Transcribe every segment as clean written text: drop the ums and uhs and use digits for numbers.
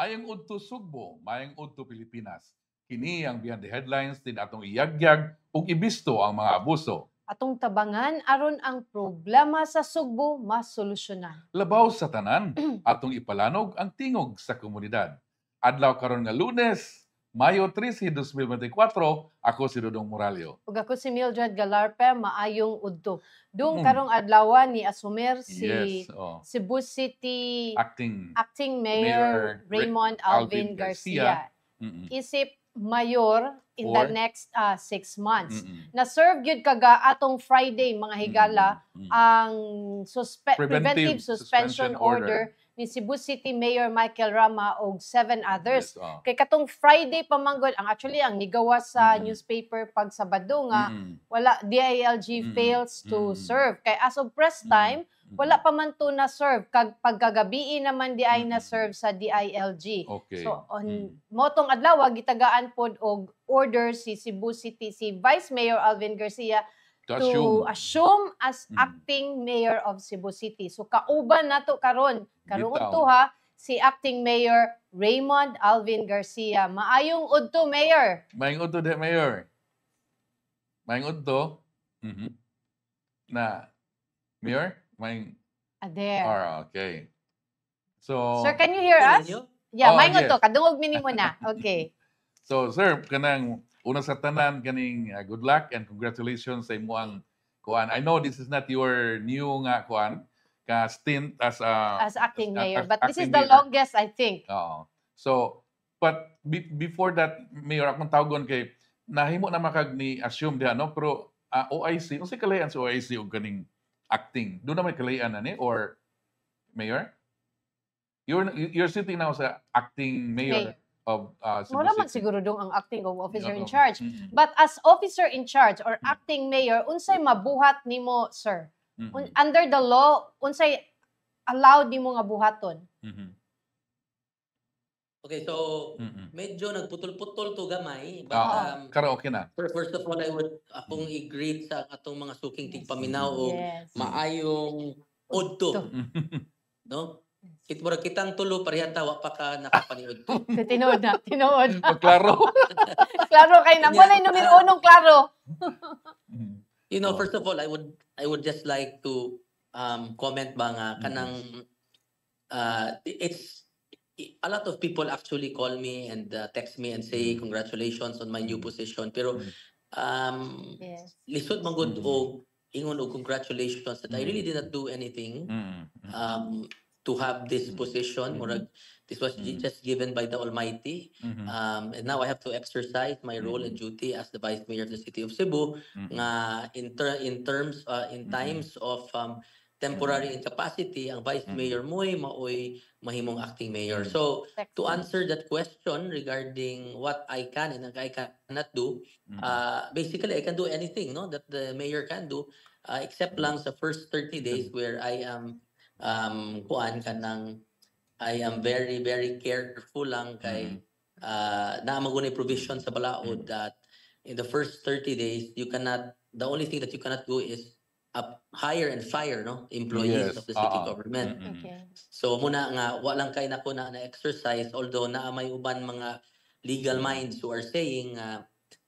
Maayong udto Sugbo, maayong udto Pilipinas. Kini ang Behind the Headlines din atong iyagyag ug ibisto ang mga abuso. Atong tabangan aron ang problema sa Sugbo masolusyonan. Labaw sa tanan, atong ipalanog ang tingog sa komunidad. Adlaw karon nga Lunes, Mayo 13, 2024, ako si Dodong Moralio. Ug ako si Mildred Galarpe, maayong udto. Dung karong adlaw ni asumer si Yes, Cebu City acting Mayor Raymond Alvin Garcia. Isip mayor in the For? next 6 months. Na-serve gyud kaga atong Friday mga higala ang preventive suspension order ni Cebu City Mayor Michael Rama og 7 others. Yes, Kay katong Friday pamanggod ang actually ang nigawa sa newspaper pag Sabado nga wala DILG fails to serve. Kay as of press time wala pa man to na serve kag pagkagabi naman di ay na serve sa DILG. Okay. So on motong adlaw gitagaan pod og order si Cebu City si Vice Mayor Alvin Garcia to assume as acting mayor of Cebu City. So kauban nato karon udto ha si acting mayor Raymond Alvin Garcia. Maayong udto mayor. Maayong udto de mayor. Maayong udto. Na mayor, maayong There. okay. So Sir, can you hear us? Yeah, maayong udto. Yes. Kadungog minimo na. Okay. So sir, kanang una sa tanan kaning good luck and congratulations sa imuang kuan. I know this is not your new nga kuan ka stint as acting mayor, but this is acting the mayor. longest I think. So but before that mayor akong tawgon kay nahimo na makag ni assume diha no pero OIC unsay kalayan sa OIC og kaning acting. Do na may kalayan ani or mayor? You're sitting now sa acting mayor. Of Cebu Mura man City. siguro dong ang acting of officer in charge. But as officer in charge or acting mayor, unsay mabuhat nimo, sir? Under the law, unsay allowed nimo nga buhaton? Okay, so medyo nagputol-putol to gamay. But karaoke na. First of all, I would akong i-greet sa atong mga suking tigpaminaw o maayong udto. No? Kitang tulo parehata wa pa ka nakapaniud. Tinuod. Klaro. Klaro kay namulay numero 1 klaro. You know, first of all, I would just like to comment ba nga kanang it's a lot of people actually call me and text me and say congratulations on my new position, pero lisod man gud og ingon og congratulations that I really did not do anything to have this position. This was just given by the Almighty. And now I have to exercise my role and duty as the Vice Mayor of the City of Cebu. In times of temporary incapacity, ang Vice Mayor mo'y mahimong acting mayor. So to answer that question regarding what I can and I cannot do, basically I can do anything, no, that the mayor can do, except lang sa first 30 days where I am I am very, very careful lang kay na magunay provision sa balaod that in the first 30 days, the only thing that you cannot do is hire and fire employees of the city government. So muna nga, walang kay nako na exercise, although na may uban mga legal minds who are saying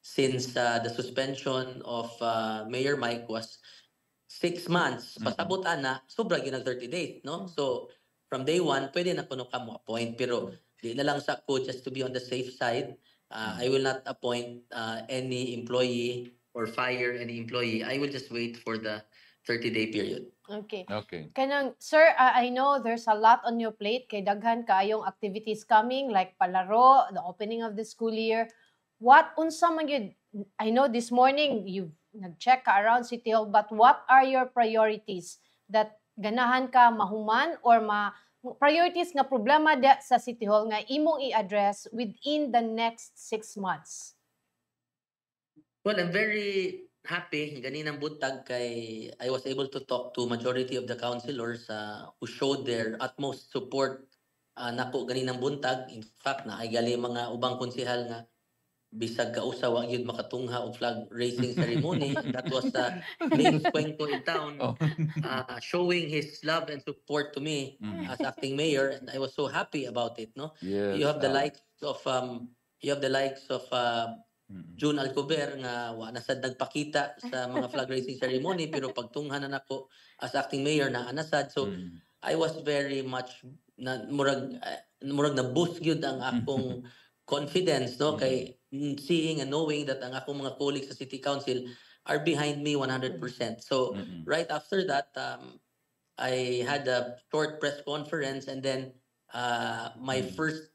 since the suspension of Mayor Mike was 6 months, pasabutan na, sobra ginag 30 days, no? So, from day 1, pwede na kuno ka mo appoint, pero di na lang sa ko just to be on the safe side. I will not appoint any employee or fire any employee. I will just wait for the 30-day period. Okay. Kanang, sir, I know there's a lot on your plate, kay daghan kaayong activities coming, like palaro, the opening of the school year. Unsa man yun? I know this morning, you've nag-check ka around City Hall, but what are your priorities that ganahan ka mahuman or priorities nga problema sa City Hall nga imong i-address within the next 6 months? Well, I'm very happy ganinang buntag kay I was able to talk to majority of the councilors who showed their utmost support nako ganinang buntag. In fact, na ay gali mga ubang konsehal nga bisag kausa wa gyud makatungha og flag raising ceremony. That was the main kwento in town, Oh. showing his love and support to me as acting mayor, and I was so happy about it. No, Yes. you have the likes of June Alcover nga wa na sad nagpakita sa mga flag raising ceremony, pero pagtunghan na nako as acting mayor na anasad. So I was very much murag na boost gyud ang akong confidence, no, kay seeing and knowing that ang akong mga colleagues sa city council are behind me 100%. So right after that, I had a short press conference, and then my first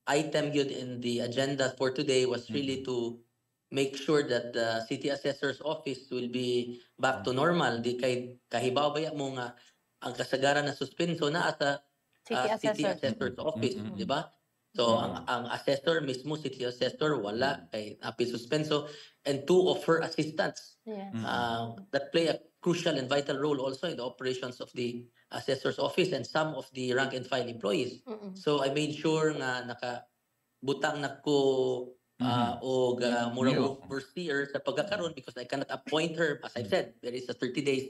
item yun in the agenda for today was really to make sure that the city assessor's office will be back to normal. Di kay kahibaw ba mo nga ang kasagaran na suspenso na sa city assessor's office, di ba? So ang assessor mismo, city assessor, wala kay apil suspenso, and 2 of her assistants Yes. that play a crucial and vital role also in the operations of the assessor's office and some of the rank and file employees. So I made sure nga nakabutang nako og murag New. overseer sa pagkakaroon, because I cannot appoint her. As I've said, there is a 30 days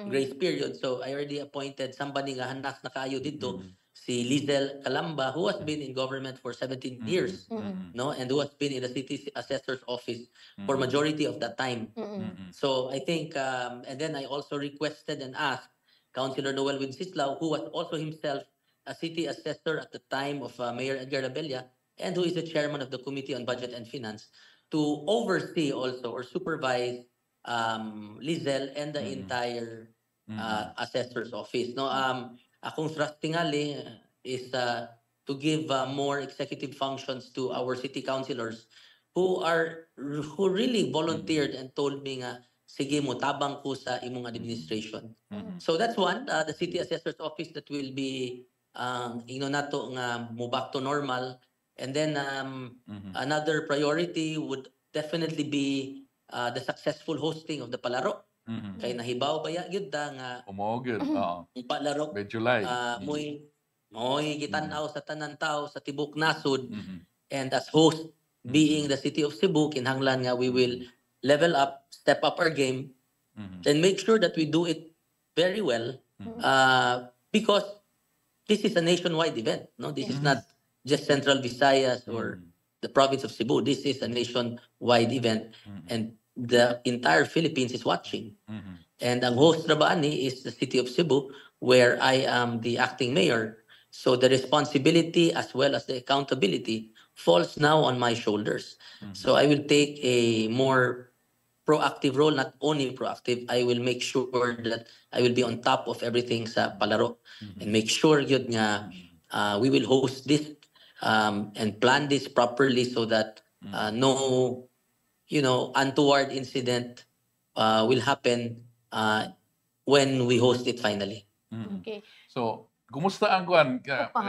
grace period. So I already appointed somebody nga hanas na kaayo dito, si Lizel Calamba, who has been in government for 17 years, no, and who has been in the city assessor's office for majority of that time. So I think, and then I also requested and asked Councilor Noel Wenceslao, who was also himself a city assessor at the time of Mayor Edgar Labella, and who is the chairman of the Committee on Budget and Finance, to oversee also or supervise Lizel and the entire assessor's office. No, akong thrust tingali is to give more executive functions to our city councilors who really volunteered and told me nga, sige mo tabang ko sa imong administration. So that's one, the city assessor's office that will be nato nga mo back to normal. And then another priority would definitely be the successful hosting of the palaro. Kay nahibaw ba gyud nga Umogod. Oo. palaro By July. moy gitan-aw sa tanan tao sa tibok nasod, and as host being the city of Cebu, kinahanglan nga we will level up, step up our game, and make sure that we do it very well, because this is a nationwide event. No, this is not just Central Visayas or the province of Cebu. This is a nationwide event, and the entire Philippines is watching. And ang host na ba ani is the city of Cebu, where I am the acting mayor. So the responsibility as well as the accountability falls now on my shoulders. So I will take a more proactive role, not only proactive, I will make sure that I will be on top of everything sa palaro, and make sure yun nga we will host this and plan this properly so that no untoward incident will happen when we host it finally. Okay. So, kumusta ang kuan?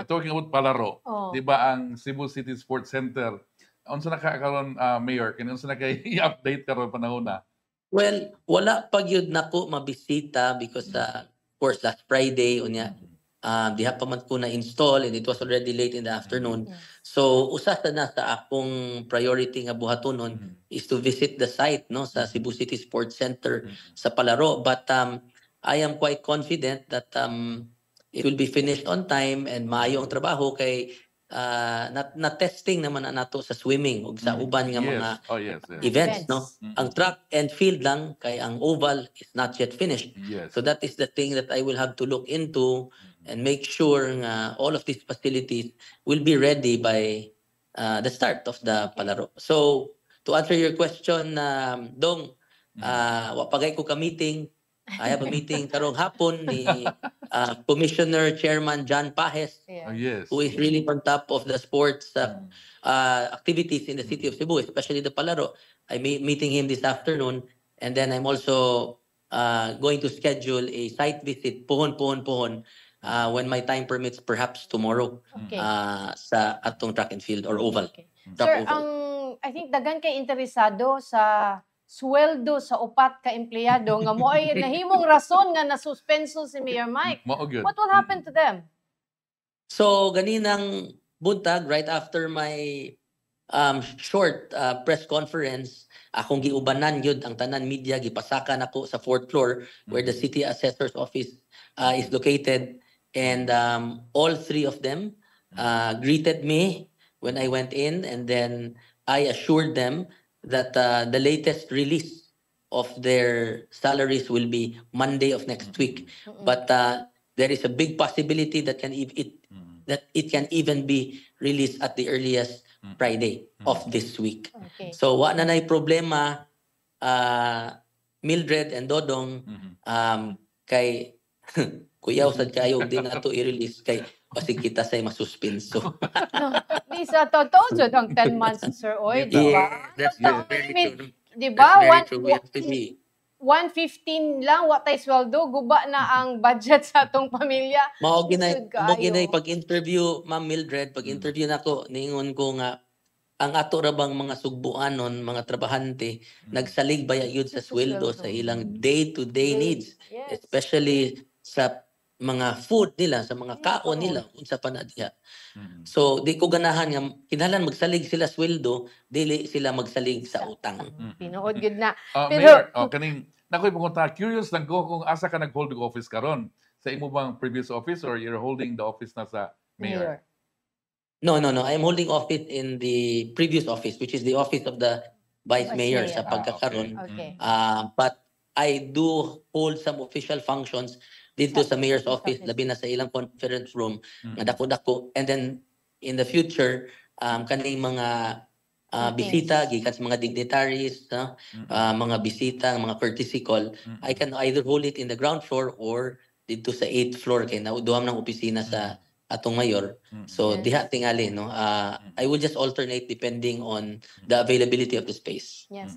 Talking about palaro, Oh. di ba ang Cebu City Sports Center, unsa na karon Mayor, unsa na kay i-update karon panahon na? Well, wala pa gyud nako mabisita because of course last Friday unya diha pa man ko na install, and it was already late in the afternoon. So usa na sa akong priority nga buhatonon is to visit the site, no, sa Cebu City Sports Center sa palaro, but I am quite confident that it will be finished on time and maayo ang trabaho, kay na testing naman na nato sa swimming ug sa uban nga mga yes. events, no. Ang track and field lang, kay ang oval is not yet finished. Yes. So that is the thing that I will have to look into and make sure nga all of these facilities will be ready by the start of the palaro. So to answer your question, Dong, wa pagay ko ka meeting. I have a meeting karong hapon ni Commissioner Chairman John Pajes, Oh, yes. who is really on top of the sports activities in the city of Cebu, especially the palaro. I'm meeting him this afternoon, and then I'm also going to schedule a site visit pohon when my time permits, perhaps tomorrow, Okay. sa atong track and field or oval. Okay. Track Sir, oval. I think daghan kay interesado sa sweldo sa upat ka empleyado nga mo ay nahimong rason nga nasuspenso si Mayor Mike. Maugod. What will happen to them? So ganinang buntag, right after my short press conference, akong giubanan yun ang tanan media, gipasaka nako sa 4th floor where the city assessor's office is located, and all three of them greeted me when I went in, and then I assured them that the latest release of their salaries will be Monday of next week. But there is a big possibility that it can even be released at the earliest Friday of this week. Okay. So wa na nay problema, Mildred and Dodong, kay kuyaw sad kayo din ato i-release kay basig kita say masuspenso. No, Lisa, totoo jud ang 10 months, Sir Oy, di ba? Yeah, that's Totoo. very I mean, true. di That's ba? very true. We have to be 115 lang watay sweldo, guba na ang budget sa atong pamilya. Mao ginay Lisod kaayo. pag-interview, Ma'am Mildred, pag-interview nako niingon ko nga ang ato ra bang mga sugbuanon, mga trabahante, nagsalig baya yun sa Sa sweldo sweldo. sa ilang day-to-day needs, Yes. especially sa mga food nila, sa mga kaon nila unsa pa na diha. So di ko ganahan nga kinahanglan magsalig sila sweldo, dili sila magsalig sa utang. Pinuod gud na. Mayor, kaning nakoy pumunta, curious lang ko kung asa ka nag-hold ng office karon. Sa imo bang previous office or you're holding the office na sa mayor? No. I am holding office in the previous office, which is the office of the vice Vice mayor mayor. sa pagkakaroon. Okay. But I do hold some official functions dito sa mayor's office, labi na sa ilang conference room, nga dako-dako. And then in the future, kaning mga bisita gikan sa mga dignitaries, mga bisita, mga courtesy call, I can either hold it in the ground floor or dito sa 8th floor kay nauduham ng opisina sa atong mayor. So Yes. diha tingali no. I will just alternate depending on the availability of the space. Yes.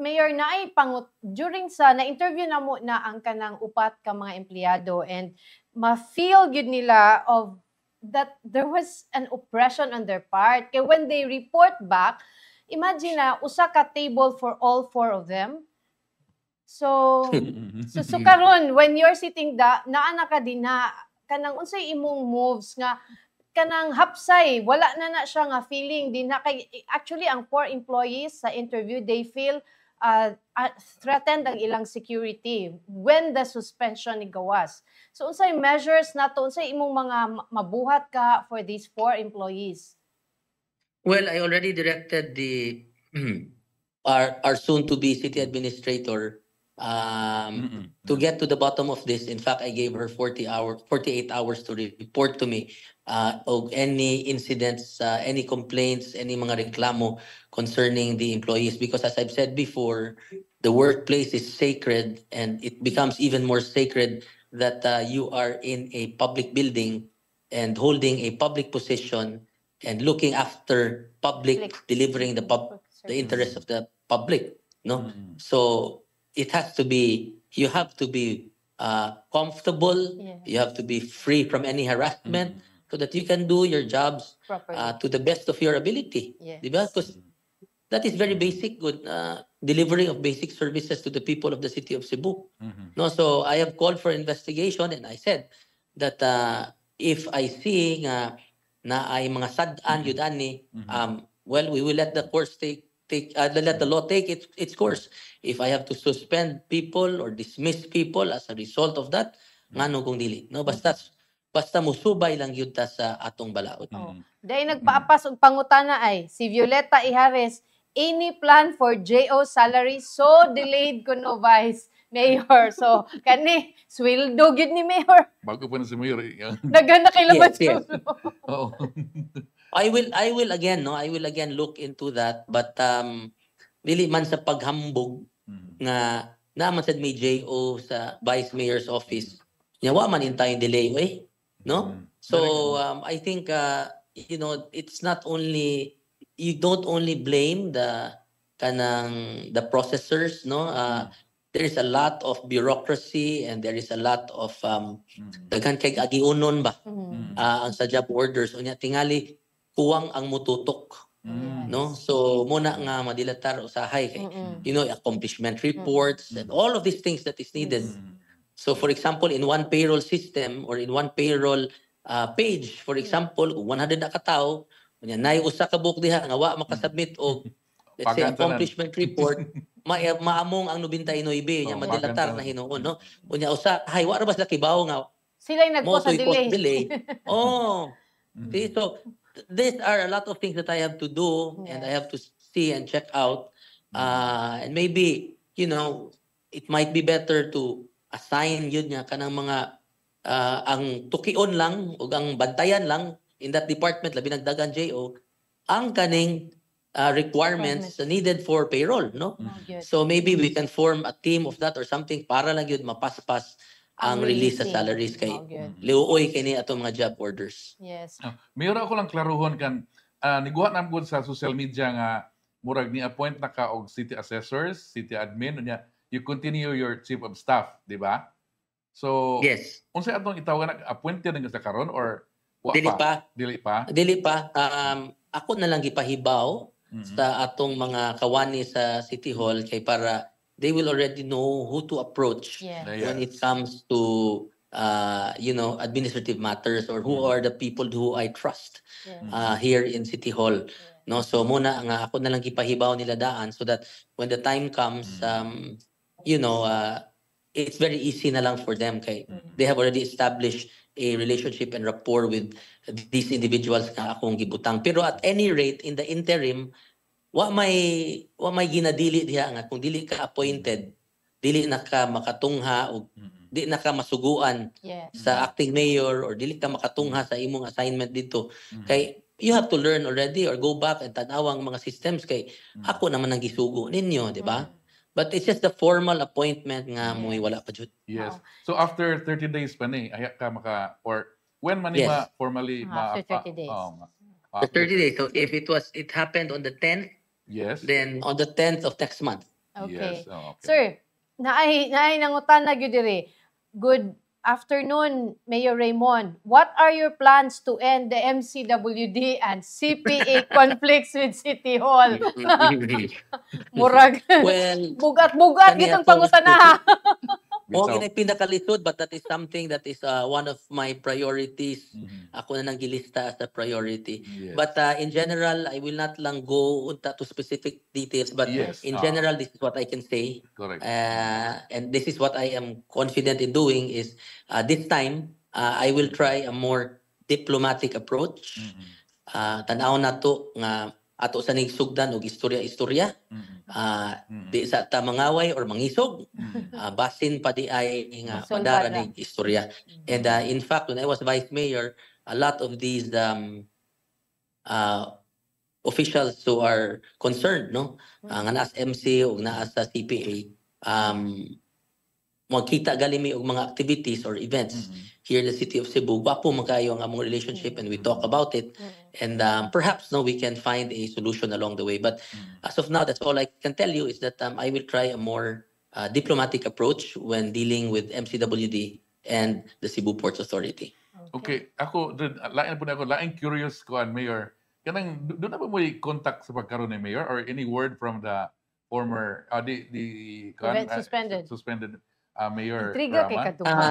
Mayor, naay pangut during sa na-interview na mo na ang kanang upat ka mga empleyado, and ma-feel gud nila of that there was an oppression on their part. Kaya when they report back, imagine na usa ka table for all 4 of them. So so karon when you're sitting naa na ka din na kanang unsay imong moves nga kanang hapsay, wala na siya nga feeling din na kay actually ang 4 employees sa interview, they feel threatened ang ilang security when the suspension ni gawas. So unsay measures nato, unsay imong mga mabuhat ka for these 4 employees? Well, I already directed the our soon to be city administrator to get to the bottom of this. In fact, I gave her 48 hours to report to me of any incidents, any complaints, any mga reklamo concerning the employees. Because as I've said before, the workplace is sacred, and it becomes even more sacred that you are in a public building and holding a public position and looking after public, delivering the interest of the public. No, so it has to be. You have to be comfortable. Yes. You have to be free from any harassment, so that you can do your jobs Properly. to the best of your ability. Yes. Diba? Because that is very basic, good delivery of basic services to the people of the city of Cebu. No, so I have called for investigation, and I said that if I see na ay mga sad-an yun ani, well, we will let the course let the law take its course. If I have to suspend people or dismiss people as a result of that, ngano kung dili. No, basta musubay lang yun ta sa atong balaod. Dahil nagpaapas og pangutana ay si Violeta Ihares, any plan for JO salary so delayed kuno Vice Mayor. So kani sweldo gyud ni Mayor. Bago pa na si Mayor. Daghan na kay laban Yes. Oo. I will again look into that, but dili man sa paghambog nga naman sad may JO sa Vice Mayor's office. Nyawa man intayong delay no? So I think it's not only, you don't only blame the processors, no? There is a lot of bureaucracy, and there is a lot of daghan kay agiunon ba ang sa job orders, unya tingali kuwang ang mututok, no? So muna nga madilatar usahay kay accomplishment reports and all of these things that is needed. So for example, in one payroll system or in one payroll page, for example, 100 na katao, Unya nay usa ka book diha nga wa makasubmit og let's say Pagan tanan. accomplishment report, maamong ang 99 nya Oh, madilatar pagan na tanan. hinuon no. Unya usa hay wa ra ba sila kibaw nga Sila yung mo nag-cause to sa cause delay. delay. Oh, Mhm. see, so these are a lot of things that I have to do and I Yes. have to see and check out. Mhm. And maybe, you know, it might be better to assign yun nga kanang mga ang tukion lang o ang bantayan lang in that department, labi nagdagan JO, ang kaning requirements needed for payroll, no? Oh, good. So maybe we can form a team of that or something para lang yun mapaspas ang release sa releasing. salaries kay Oh, good. liuoy kini atong mga job orders. Yes. Mayor, ako lang klaruhon kan niguha na gud sa social media nga murag ni appoint na ka og city assessors, city admin unya you continue your chief of staff, di ba? So Yes. unsay atong itawagan appointed nga sa karon or wa Dili pa? pa. Dili pa. Dili pa. Ako na lang gipahibaw Mhm. sa atong mga kawani sa City Hall kay para they will already know who to approach Yeah. when it comes to you know, administrative matters or who are the people who I trust Yeah. here in City Hall. No, so muna nga ako na lang gipahibaw nila daan so that when the time comes you know, it's very easy na lang for them kay they have already established a relationship and rapport with these individuals nga akong gibutang. Pero at any rate in the interim wa may ginadili diha nga kung dili ka appointed, dili na ka makatungha o di na ka masuguan Yes. sa acting mayor or dili ka makatungha sa imong assignment dito. Mhm. Kay you have to learn already or go back and tanawang mga systems kay ako naman ang gisugo ninyo, di ba? But it's just the formal appointment nga muy wala pa jud. Yes. Oo. So after 30 days pa ni aya ka maka or when man ni Yes. formally After 30 days. The 30 days. So if it happened on the 10th, Yes. then on the 10th of next month. Okay. Yes. Oh, okay. Sir, naay nangutan na gyud diri. Good afternoon, Mayor Raymond. What are your plans to end the MCWD and CPA conflicts with City Hall? Murag. Well, Bugat-bugat kani gitong atong- pangutana. mo Bitaw. ginay pinakalisod but that is something that is one of my priorities. Mhm. Ako na nang gilista as a priority. Yes. But in general, I will not lang go unta to specific details. But Yes. in general, this is what I can say. Correct. And this is what I am confident in doing is this time, I will try a more diplomatic approach. Mhm. Tanaw na to nga ato sa nigsugdan og istorya-istorya. Mhm. Di sa ta mangaway or mangisog. Mhm. Basin pa di ay nga Solbada. madara ning istorya. And in fact, when I was vice mayor, a lot of these officials who are concerned, no, nga naa sa MC o naa sa CPA, magkita galimi og mga activities or events Mhm. here in the city of Cebu. Wapo man kayo ang among relationship and we talk about it. And perhaps no, we can find a solution along the way. But as of now, that's all I can tell you is that I will try a more diplomatic approach when dealing with MCWD and the Cebu Ports Authority. Okay, ako lain po na ako lain curious ko an mayor. Kanang doon na ba mo contact sa pagkaroon ni mayor or any word from the former the suspended mayor Intriga kay Raman? Katuma.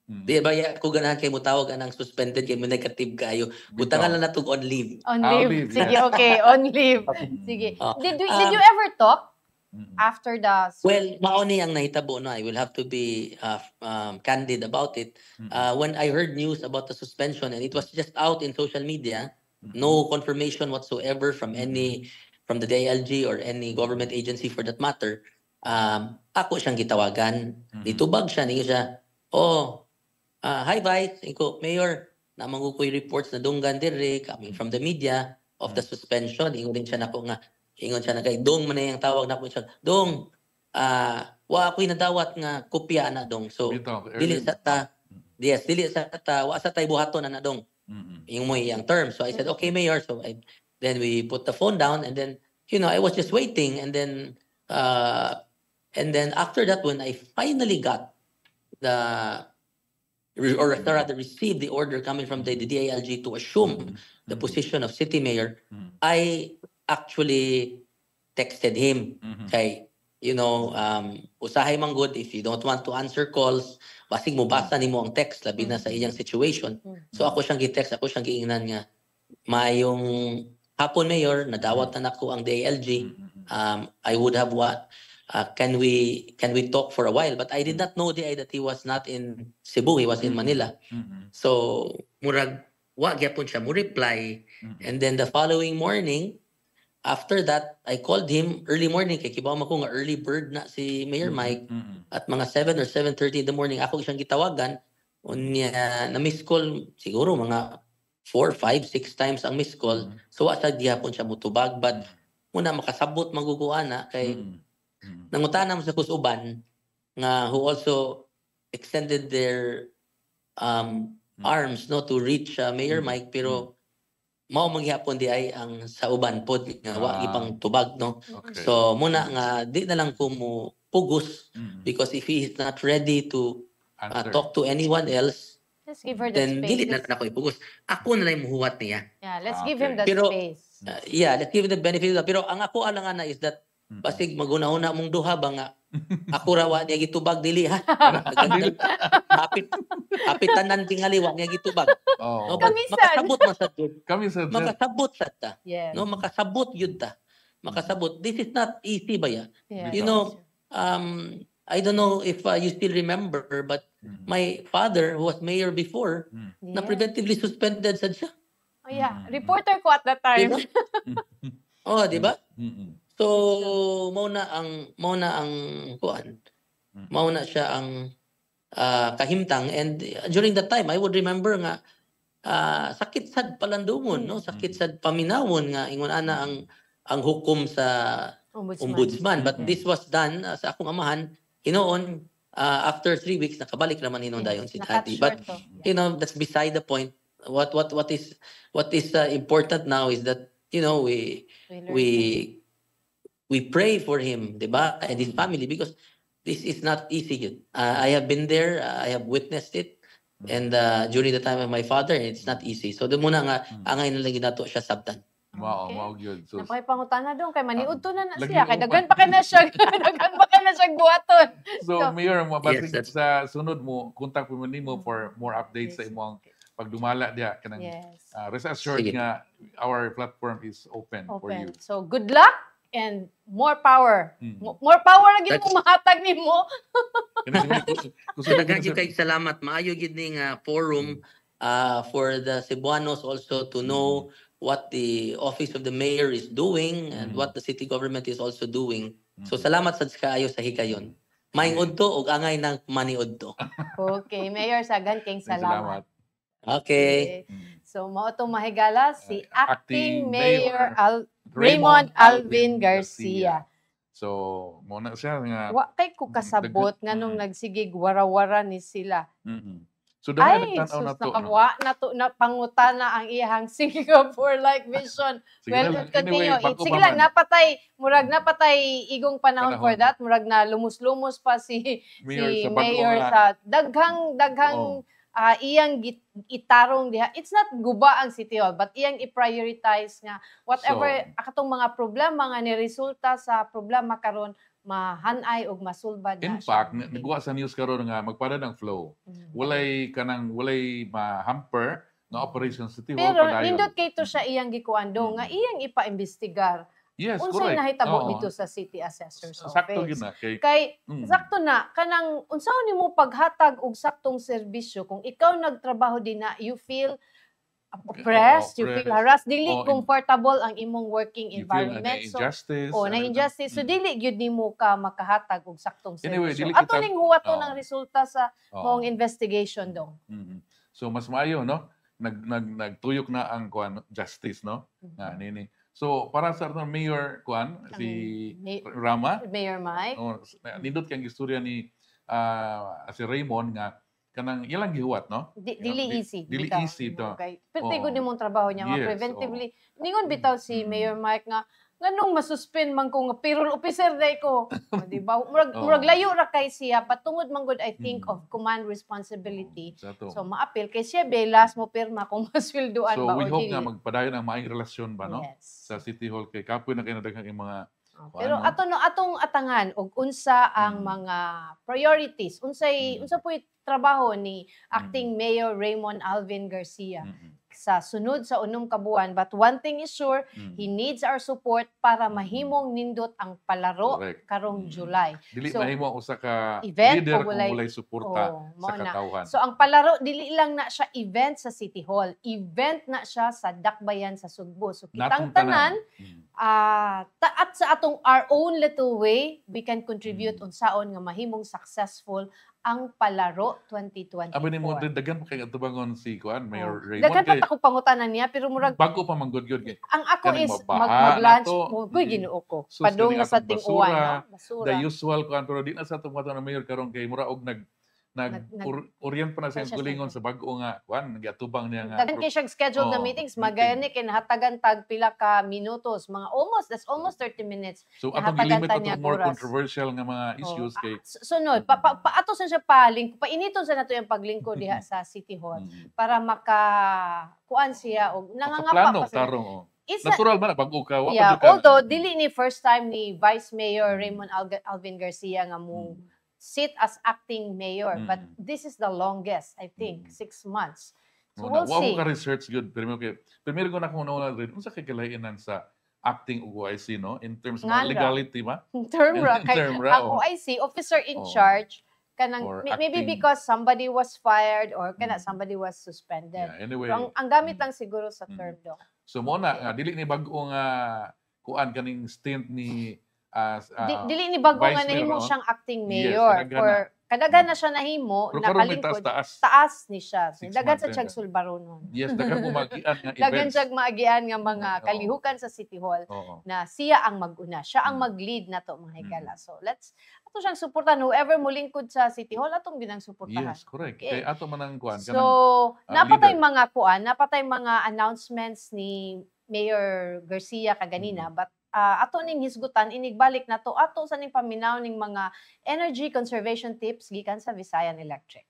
Di ba ko ganahan kay mo tawag anang suspended kay mo negative kayo. Butangan lang natog on leave. On leave, leave. Sige, okay. On leave. Sige. Ah. Did you ever talk Mhm. after the... Well, mauni ang nahitabo no. I will have to be candid about it. When I heard news about the suspension and it was just out in social media, no confirmation whatsoever from from the DILG or any government agency for that matter. Ako siyang gitawagan. Nitubag siya, niya siya, hi Vice, iko, Mayor, namang ko'y reports na dunggan dire coming from the media of the suspension. Ingon siya nako nga, ingon siya na kay Dong man yung tawag na ko siya. Dong, wa ako'y nadawat nga kopya na dong. So, dili sa ta, wa sa tay buhaton na dong. Yung mo yung term. So I said, okay, Mayor. So then we put the phone down and then, you know, I was just waiting and then after that, when I finally got received the order coming from the DILG to assume the position of city mayor, I actually texted him kay, you know, usahay man good if you don't want to answer calls basig mo basa nimo ang text labi na sa iyang situation. So ako siyang gi-text, ako siyang giingnan nga mayong hapon mayor nadawat na nako ang DILG. I would have what can we talk for a while, but I did not know that he was not in Cebu, he was in Manila. So murag wa gyapon siya mo reply, and then the following morning after that I called him early morning kay kibaw man ko nga early bird na si Mayor Mike. At mga 7 or 7:30 in the morning ako siyang gitawagan unya na miss call siguro mga 4, 5, 6 times ang miss call. So wa sa gihapon siya mutubag, but muna makasabot maguguana kay nangutana mo sa kusuban nga who also extended their arms no to reach Mayor Mike, pero mao maghapon di ay ang sa uban pod nga wa gipang tubag no. Okay. So muna nga di na lang ko mo pugos because if he is not ready to Answer. talk to anyone else, Let's give her the then space. dili na ako ipugos. Ako na lang muhuwat niya. Yeah, let's Ah, give him okay. the Pero- space. Yeah, let's give it the benefit of the, pero ang ako alangan na is that basig maguna-una mong duha ba nga ako ra wa niya gitubag dili ha. Hapit tanan tingali wa niya gitubag. Oh. No, but Kami, sir. makasabot man sa jud. Kami sa Makasabot sa ta. Yes. No, makasabot yun ta. Makasabot. This is not easy ba ya? Yeah. You know, I don't know if you still remember, but my father, who was mayor before, na Yeah. preventively suspended sa siya. Oh, yeah. Reporter ko at that time. Diba? Oh, di ba? Mm-mm. So, mauna ang kuan. Mauna siya ang kahimtang, and during that time I would remember nga sakit sad palandungon, no? Sakit sad paminawon nga ingon ana ang hukom sa ombudsman. But this was done sa akong amahan hinoon after 3 weeks nakabalik naman hinon dayon si daddy. But you know, that's beside the point. What is important now is that you know we pray for him, diba, and his family, because this is not easy yun. I have been there, I have witnessed it, and during the time of my father, it's not easy. So doon muna nga angay na lang ginato siya sabtan. Wow, Okay. wow, good. So, Napakipangutana doon kay maniud to na lagi siya kay mo daghan pa. pa kay na siya daghan pa kay na siya buhaton. so Mayor, mabasig Yes, sa sunod mo, contact mo nimo for more updates sa imong pagdumala diya kanang Yes. rest assured Sige. nga our platform is open for you. Open. So good luck and more power. Mm. More power lagi That's- mo mahatag nimo. So daghan gyud kay salamat, maayo gid ning forum for the Cebuanos also to know what the office of the mayor is doing and what the city government is also doing. So salamat sad kaayo sa higayon. Maing udto ug angay nang maniudto. Okay, Mayor Sagan king salamat. Okay. So mao tong mahigala si Acting Acting Mayor Mayor Raymond Alvin Garcia. So, muna siya nga Wa kay ko kasabot nga nung nagsigig wara-wara ni sila. So dahil Ay, nagtanaw na sus, to. nakawa na to na pangutana ang iyang Singapore Life Vision. Sige Well, lang, continue. anyway, bago Sige pa lang, man, murag napatay igong panahon for Panahon. that. Murag na lumus-lumus pa si Mayor, sa bago Mayor nga- sa daghang iyang itarong diha. It's not guba ang City Hall, but iyang i-prioritize nga whatever akatong mga problema nga ni resulta sa problema karon mahanay og masulbad In na siya. fact, nagawa sa news karon nga magpada ng flow. Mm. Walay ma-hamper nga operation sa City Hall Pero padayon. nindot kay to siya iyang gikuando nga iyang ipa-imbestigar. Yes, Unsay correct. nahitabo Oo. dito sa City Assessor's Sakto Office. yun na. Kay, Kay Mm. sakto na kanang unsaon nimo paghatag og saktong serbisyo kung ikaw nagtrabaho din na you feel oppressed, you feel oppressed. harassed, dili Oo, comfortable ang imong working you feel environment. So injustice. na injustice. So dili gyud nimo ka makahatag og saktong Anyway, serbisyo. dili Ato kita- ning huwaton Oo. ang resulta sa mong investigation dong. So mas maayo no. Nagtuyok na ang kuan justice no. Nga nini. So para sa atong mayor kuan si Rama, Mayor Mike. nindot kang istorya ni si Raymond nga kanang ilang gihuwat no. Dili easy. Dili bitaw. easy to. Okay. Pero Oo. tigod nimong trabaho niya, Yes, preventively. Ningon bitaw si Mm. Mayor Mike nga nganong masuspend man ko nga payroll officer day ko. Di ba? Murag, Oo. murag layo ra kay siya patungod man gud I think Mm. of command responsibility. Sa to. So maapil kay siya belas mo pirma kung masweldoan So ba we o hope dili. nga magpadayon ang maayong relasyon ba no Yes. sa City Hall kay kapoy na kay nadaghang mga Pero Kuan, no? atong atangan og unsa ang mga priorities, unsa puy trabaho ni acting Mayor Raymond Alvin Garcia sa sunod sa unom ka buwan. But one thing is sure, he needs our support para mahimong nindot ang palaro Correct. karong July. Dili So, mahimo ang usa ka event leader o kung walay- walay suporta mao sa na. katawhan. So ang palaro dili lang na siya event sa City Hall, event na siya sa Dakbayan sa Sugbo. So Natong kitang tanan at sa atong our own little way, we can contribute unsaon nga mahimong successful ang palaro 2024. Abi ni mo daghan pa kay atubangon si Kuan Mayor Raymond Daghan kay pa ako pangutanan niya pero murag bago pa manggod-god kay ang ako Kaning is mabaha mag-lunch nato. mo koy Ginoo ko. Sus, Padung kaning na sa atong ting-uwan, basura, no? Basura. the usual Kuan pero di na sa tumato na mayor karon kay mura og orient pa na sa Siya kulingon sa bag-o nga Kuan nagatubang niya nga. Daghan kay siyang scheduled na Oo, meetings, meeting. magayani kay nahatagan tag pila ka minutos, mga that's almost 30 minutes. So atong Nahatagan gilimit ta ato niya more oras. controversial nga mga issues Oh, kay sunod, paato sa siya painiton sa nato yung paglingkod diha sa City Hall para kuan siya og nangangapa nangangapa plano pa siya. tarong. Oh. It's Natural man bag-o ka. wa pa yeah, jud ka- although dili ni first time ni Vice Mayor Raymond Alvin Garcia nga mo sit as acting mayor, but this is the longest, I think, 6 months. So we'll Wa see. ko ka research good primero ko na kung nauna rin unsa kay kalainan sa acting ug OIC no in terms of Nga ra. legality ba? Term ra In kay term ra, ang oh. OIC officer in Oh. charge kanang Or maybe acting. because somebody was fired or somebody was suspended. Yeah, anyway. Pero ang gamit lang siguro sa term do. So mo na nga dili ni bag-o nga kuan kaning stint ni Dili ni bago Vice nga nahimo Mayor, no? siyang acting Yes, mayor kadaghan or kadaghan na siya nahimo pero karon may nakalingkod. taas. Taas ni siya. 6 Dagan months sa yan siyang ka. sulbaronon. Yes, dagan mo magian nga Dagan events. siya maagian nga mga Oo. kalihukan sa City Hall Oo. na siya ang mag-una. Siya ang mag-lead na to mga higala. So let's ato siyang suportahan. Whoever mo lingkod sa City Hall, atong ginang suportahan. Yes, correct. Okay. Kay ato man ang kuan So, kanang napatay leader. napatay mga announcements ni Mayor Garcia kaganina, but ato ning hisgutan inigbalik na to ato sa ning paminaw ning mga energy conservation tips gikan sa Visayan Electric.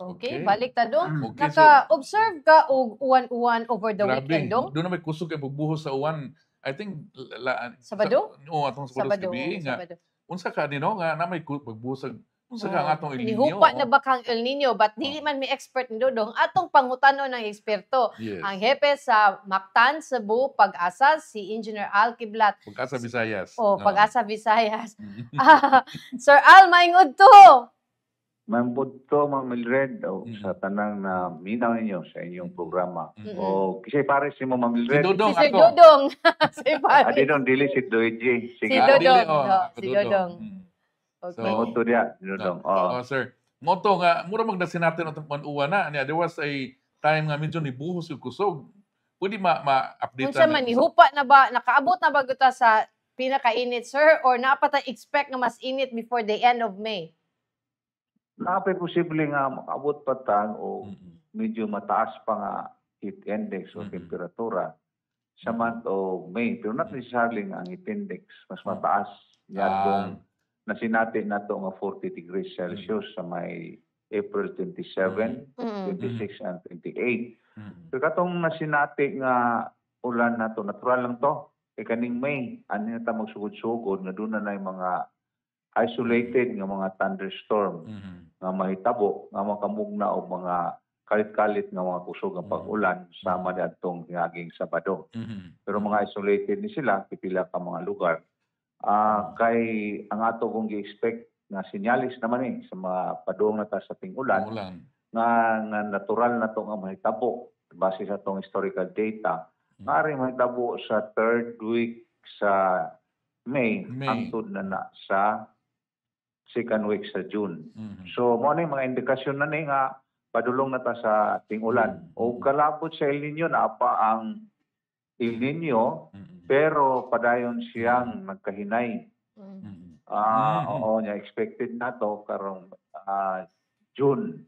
Okay, Okay. balik ta dong. Okay, so Naka-observe ka og uwan-uwan over the grabe. weekend dong? Doon na may kusog kay pagbuhos sa uwan. I think Sabado? Oo, atong Sabado Sabado. gabi nga. Sabado. Unsa ka nino nga na may pagbuhos unsa ka Oo. ang atong El Nino. Nihupa na ba kang El Nino? But dili man may expert ni Dodong. Atong pangutano ng eksperto. Yes. Ang hepe sa Mactan, Cebu, Pag-asa, si Engineer Al Kiblat. Pag-asa Visayas. O, Oo. Pag-asa Visayas. Mm. Sir Al, maingod to! Mambuto, Ma'am Mildred, Mm. sa tanang na minaw ninyo sa inyong programa. Mm. O, kasi pare si mo, Ma'am Si Mildred. Dodong Si Sir ako. Dodong. Si Adi Paris. doon, dili si Doiji. Si Sige. Ah, Dodong. dili, oh, ako, Si Dodong. Mm. Okay. So, Manguto diya, Dodong. Oh, sir. Moto nga, mura magdasin natin ang manuwa na. Niya, there was a time nga medyo nibuhos yung kusog. Pwede ma-update Unsa man ihupa na ba, nakaabot na ba guta sa pinakainit, sir, or napata expect nga mas init before the end of May? Napay posible nga makabot pa tang o Mm. medyo mataas pa nga heat index o Mhm. temperatura sa month of May. Pero not necessarily nga ang heat index. Mas mataas Ah. yatong nasinati na to nga 40 degrees Celsius sa may April 27, Mm. 26, and 28. Mm. So katong nasinati nga ulan na to, natural lang to. Kay kaning May, ano na ta magsugod-sugod nga doon na yung mga isolated nga mga thunderstorm Mm. nga mahitabo nga makamugna og mga kalit-kalit nga mga kusog nga pag-ulan sama niadtong niaging Sabado. Mm. Pero mga isolated ni sila pipila ka mga lugar. Kay ang ato kong gi-expect nga sinyalis naman sa mga padung na ta sa ting-ulan Ulan. nga natural na to nga mahitabo base sa tong historical data nga rin mahitabo sa third week sa May, May. hangtod na sa second week sa June. Mm. So mo ni mga indikasyon na ni nga padulong na ta sa ting-ulan. O kalabot sa El Nino na pa ang El Nino Mm. pero padayon siyang nagkahinay. Mm. Oo niya expected na to karong June.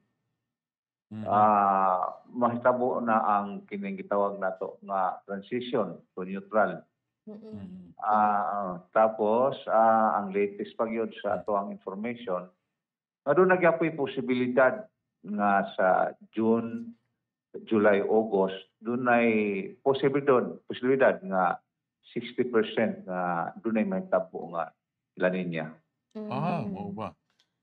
Mm. Mahitabo na ang kining gitawag nato nga transition to neutral. Mm. Tapos ang latest pa gyud sa ato ang information nga doon nagyapoy posibilidad nga sa June, July, August doon ay posibilidad nga 60% nga doon ay mahitabo nga La Nina. Mo ba?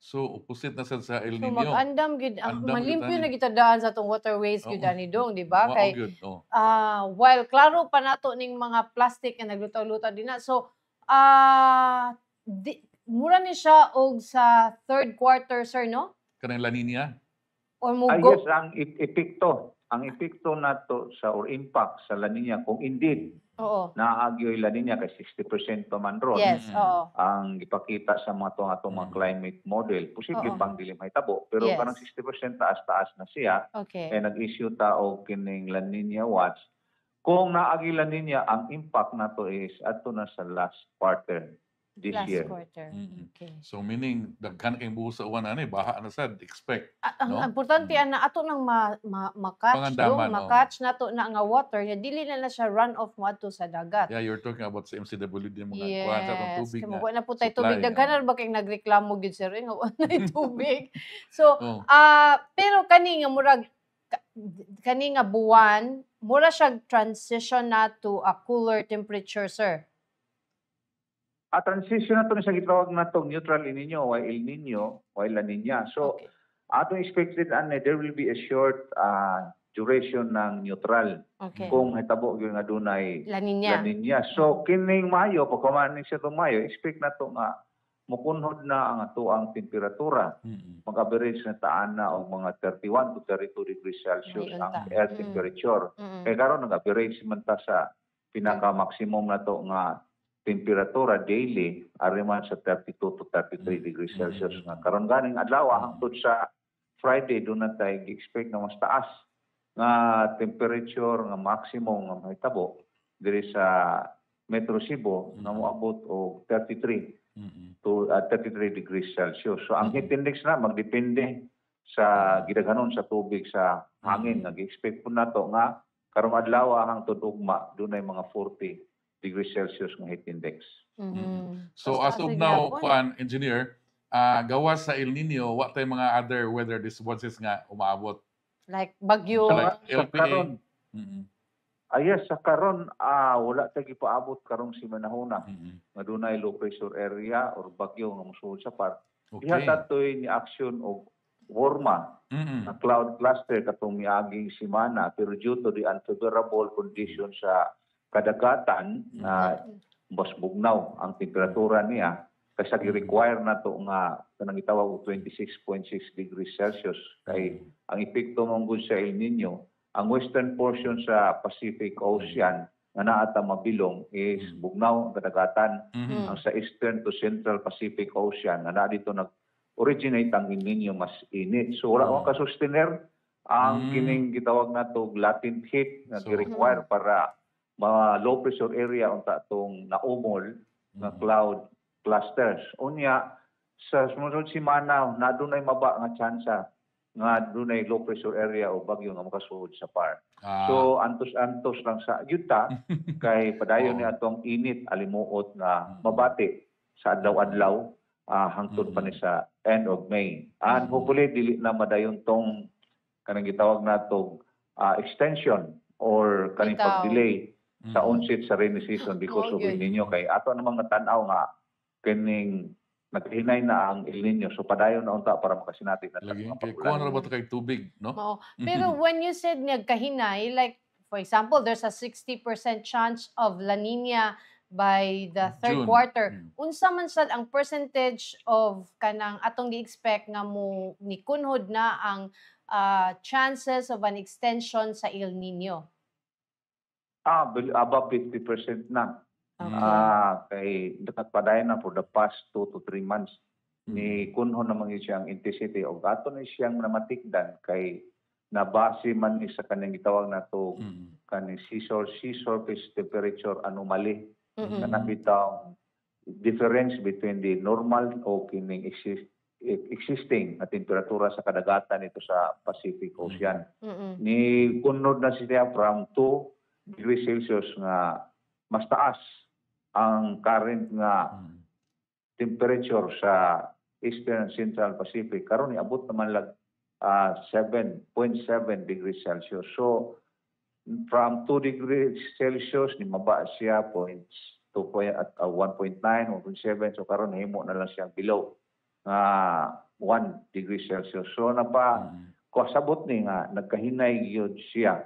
So, opposite na sa El So Nino. mag-andam gid Andam malimpyo gid na gitadaan sa tong waterways gyud Oo. ani dong, di ba? Mao Kay gyud, oh. while klaro pa nato ning mga plastic nga naglutaw-lutaw dinha. So mura ni siya og sa third quarter, sir, no? Kanang La Nina. Or Yes, mugo. ang epekto nato sa or impact sa La Nina kung indeed Oo. naagyo La Nina kay 60% pa man ron. Yes, Mm. oo. Ang ipakita sa mga atong mga climate model, posible Oo. pang dili mahitabo. Pero Yes. kanang 60% taas-taas na siya, Okay. nag-issue ta og kining La Nina watch. Kung naagi La Nina, ang impact nato is adto na sa last quarter this Last year. quarter. Mm. Okay. So, meaning, daghan kayong buhos sa uwan, baha na sad, expect. Ang No? importante na ato nang ma-catch Pangandaman, ma-catch nato na nga water nya dili na siya run off mo adto sa dagat. Yeah, you're talking about sa MCWD, mga Yes. kuhan sa itong tubig Kaya nga. wala po tayo supply, tubig. Daghanan ba kayong nagreklamo gyud sir nga wala tubig. So, Oh. pero kani nga murag kani nga buwan, mura siya transition na to a cooler temperature, sir. Transition na to sa gitawag na to neutral El Nino, while El Nino, while La Nina. So, Okay. atong expected there will be a short duration ng neutral Okay. kung hitabo gyud nga dunay La La Nina. Nina. So kining Mayo, pagkuman ni siya tong Mayo, expect na to nga mukunhod na ang ato ang temperatura. Mm. Mag-average na taan na og mga 31 to 32 degrees Celsius Ngayon ang ta. air Mm. temperature. Mm. Kaya karon nag-average man ta sa pinaka-maximum na to nga temperatura daily ariman sa 32 to 33 degrees Celsius nga karon ganing adlaw hangtod sa Friday doon na tayo expect na mas taas nga temperature nga maximum nga mahitabo diri sa Metro Cebu nga moabot og 33 Mm. to 33 degrees Celsius. So ang heat index na magdepende sa gidaghanon sa tubig sa hangin nga gi-expect po nato nga karong adlaw hangtod ugma dunay mga 40 degrees Celsius nga heat index. Mhm. So, Basta as of sige now, hapon. kuan engineer, gawas sa El Nino, what tay mga other weather disturbances nga umaabot? Like bagyo. Like Sa LPA? karon, Mm. yes, sa karon wala ta gipaabot karong simanahuna Mm. nga dunay low pressure area or bagyo nga mosuod sa par. Okay. Diha toy ni action og warma Mm. na cloud cluster katong miaging semana pero due to the unfavorable condition sa kadagatan na mas bugnaw ang temperatura niya kasi gi-require na to nga kanang gitawag og 26.6 degrees Celsius kay ang epekto mong gud sa El Nino ang western portion sa Pacific Ocean nga naa ta mabilong is bugnaw ang kadagatan. Mhm. Ang sa eastern to central Pacific Ocean nga naa dito nag-originate ang El Nino mas init. So wala ka sustainer ang kining gitawag nato latent heat nga So- gi-require para low pressure area unta tong naumol nga cloud clusters. Unya sa sumunod semana na dunay maba nga tsansa nga dunay low pressure area o bagyo nga makasuod sa PAR. So antos-antos lang sa yuta kay padayon ni atong init alimuot nga mabati sa adlaw-adlaw hangtod pa ni sa end of May. And hopefully dili na madayon tong kanang gitawag natong extension or kaning Bitaw. pag-delay sa onset sa rainy season because of Okay. El Nino kay ato namang natanaw nga kining naghinay na ang El Nino so padayon na unta para makasinati na Lagi mga kay pagulan. kuha na ba ito kay tubig, no? Mao. Pero when you said nagkahinay, like for example, there's a 60% chance of La Nina by the third June. quarter. Unsa man sad ang percentage of kanang atong gi-expect nga mo nikunhod na ang chances of an extension sa El Nino? Above 50% na. Kay nagpadayon na for the past 2 to 3 months ni kunho naman siyang intensity o ato na siyang namatikdan kay nabase man ni sa kanang gitawag nato kaning sea surface temperature anomaly na nabitaw difference between the normal o kining existing na temperatura sa kadagatan nito sa Pacific Ocean. Ni kunod na siya from 2 degrees Celsius nga mas taas ang current nga temperature sa Eastern and Central Pacific. Karon niabot naman lang 7.7 degrees Celsius. So from 2 degrees Celsius ni maba siya 1.9, 1.7. So karon himo na lang siya below 1 degree Celsius. So kasabot ni nga nagkahinay gyud siya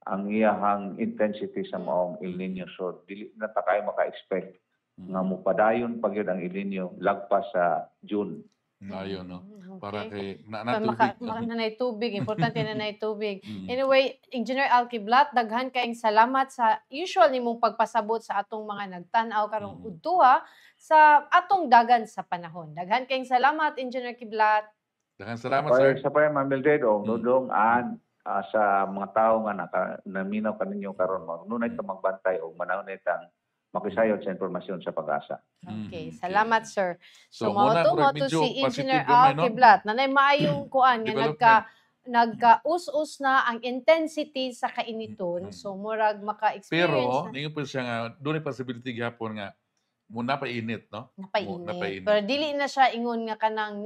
ang iyahang intensity sa maong El Nino. So dili na ta kay maka-expect nga mupadayon pa gyud ang El Nino lagpas sa June. Ayun, no? Para Okay. kay Pa natubig. nanay tubig, importante nanay tubig. Anyway, Engineer Alkiblat, daghan kaayong salamat sa usual nimong pagpasabot sa atong mga nagtan-aw karong udtuha sa atong dagan sa panahon. Daghan kaayong salamat, Engineer Kiblat. Daghang salamat, sir. Sa pa Ma'am Mildred o Dodong and sa mga tao nga naminaw kaninyo karon nunay ta magbantay o manaway tang makisayod sa impormasyon sa pag-asa. Okay, salamat sir. So, So, mao muna, to medyo si Engineer positive gamay, no? Alkiblat. Nanay maayong kuan nga Development. nagka-us-us na ang intensity sa kainiton. So murag maka-experience Pero, ninyo po siya nga, doon yung possibility gihapon nga, muna pa init, no? napainit. napainit. Pero dili na siya ingon nga kanang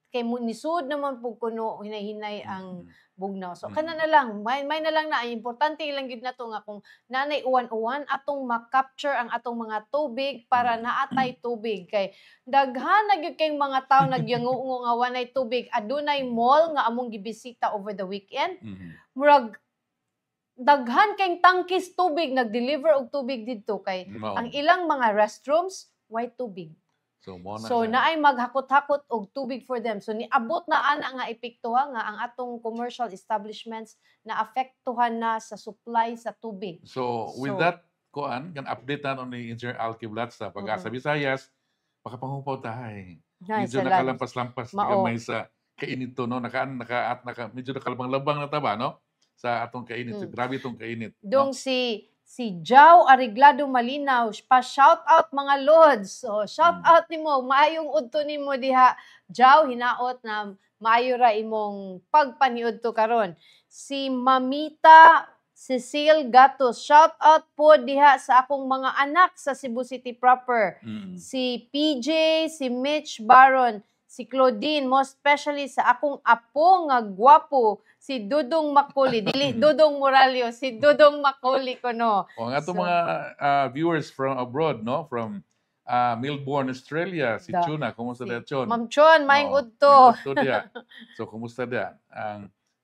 kay nisud naman pug kuno hinay-hinay ang bugnaw. So kana na lang, may na lang na importante lang gid nato nga kung nanay uwan-uwan atong ma-capture ang atong mga tubig para naatay tubig kay daghan na gyud kay mga tawo nagyangungo nga wanay tubig adunay mall nga among gibisita over the weekend. Murag daghan kay tangkis tubig nag-deliver og tubig didto kay ang ilang mga restrooms white tubig. So naay maghakot-hakot og tubig for them. So niabot na ana nga epektuha nga ang atong commercial establishments na apektuhan na sa supply sa tubig. So, with that, kuan, kan update na ni Engineer Alkiblat sa Pag-asa Visayas, makapangupaw tayo. Medyo nakalampas-lampas gamay sa kainito, no? Medyo nakalabang-labang na taba, no? Sa atong kainit. So, grabe itong kainit. Dong si Jao Ariglado Malinaw, pa-shout out mga Lods. So, shout out nimo, maayong udto nimo diha. Jao, hinaot na maayo ra imong pagpaniudto karon. Si Mamita Cecile Gatos, shout out po diha sa akong mga anak sa Cebu City proper. Si PJ, si Mitch Baron, si Claudine, most especially sa akong apo nga gwapo, si Dudong Makuli, dili Dudong Moralio, si Dudong Makuli ko no. O ang atong mga viewers from abroad, no? From Melbourne, Australia, si Chuna, kumusta dia Chon? Ma'am Chon, maing udto. Maing udto dia. So kumusta dia?